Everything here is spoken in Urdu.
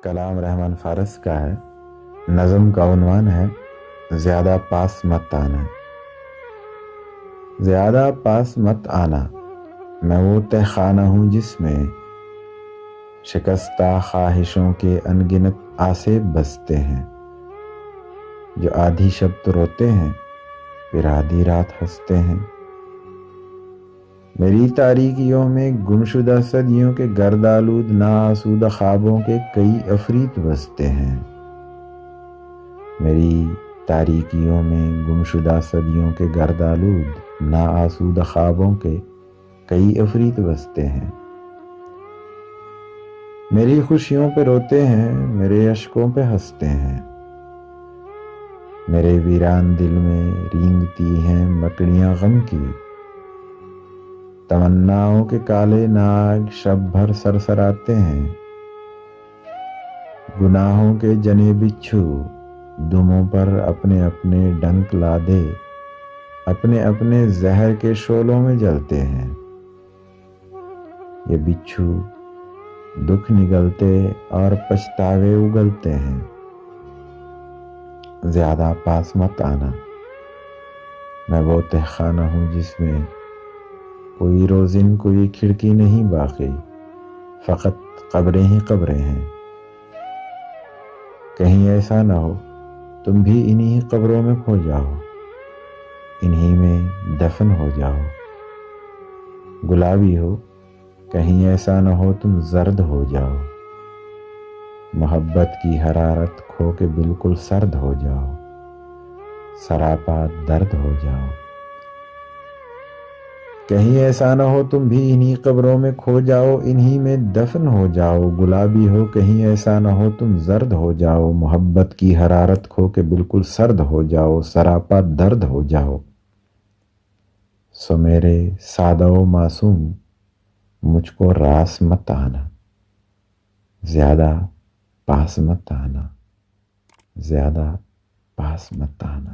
کلام رحمان فارس کا ہے. نظم کا عنوان ہے زیادہ پاس مت آنا. زیادہ پاس مت آنا، میں وہ تہ خانہ ہوں جس میں شکستہ خواہشوں کے انگنت آسیب بستے ہیں، جو آدھی شب تو روتے ہیں پھر آدھی رات ہنستے ہیں. میری تاریکیوں میں گمشدہ صدیوں کے گردآلود ناآسودہ خوابوں کے کئی عفریت بستے ہیں. میری تاریکیوں میں گمشدہ صدیوں کے گردآلود ناآسودہ خوابوں کے کئی عفریت بستے ہیں. میری خوشیوں پہ روتے ہیں، میرے اشکوں پہ ہنستے ہیں. میرے ویران دل میں رینگتی ہیں مکڑیاں غم کی. تمناؤں کے کالے ناگ شب بھر سرسراتے ہیں. گناہوں کے جنے بچھو دموں پر اپنے اپنے ڈنک لادے اپنے اپنے زہر کے شعلوں میں جلتے ہیں. یہ بچھو دکھ نگلتے اور پچھتاوے اگلتے ہیں. زیادہ پاس مت آنا، میں وہ تہ خانہ ہوں جس میں کوئی روزن کوئی کھڑکی نہیں باقی، فقط قبریں ہی قبریں ہیں. کہیں ایسا نہ ہو تم بھی انہی قبروں میں کھو جاؤ، انہی میں دفن ہو جاؤ. گلابی ہو کہیں ایسا نہ ہو تم زرد ہو جاؤ. محبت کی حرارت کھو کے بالکل سرد ہو جاؤ، سراپا درد ہو جاؤ. کہیں ایسا نہ ہو تم بھی انہی قبروں میں کھو جاؤ، انہی میں دفن ہو جاؤ. گلابی ہو کہیں ایسا نہ ہو تم زرد ہو جاؤ. محبت کی حرارت کھو کے بالکل سرد ہو جاؤ، سراپا درد ہو جاؤ. سو میرے سادہ و معصوم مجھ کو راس مت آنا، زیادہ پاس مت آنا، زیادہ پاس مت آنا.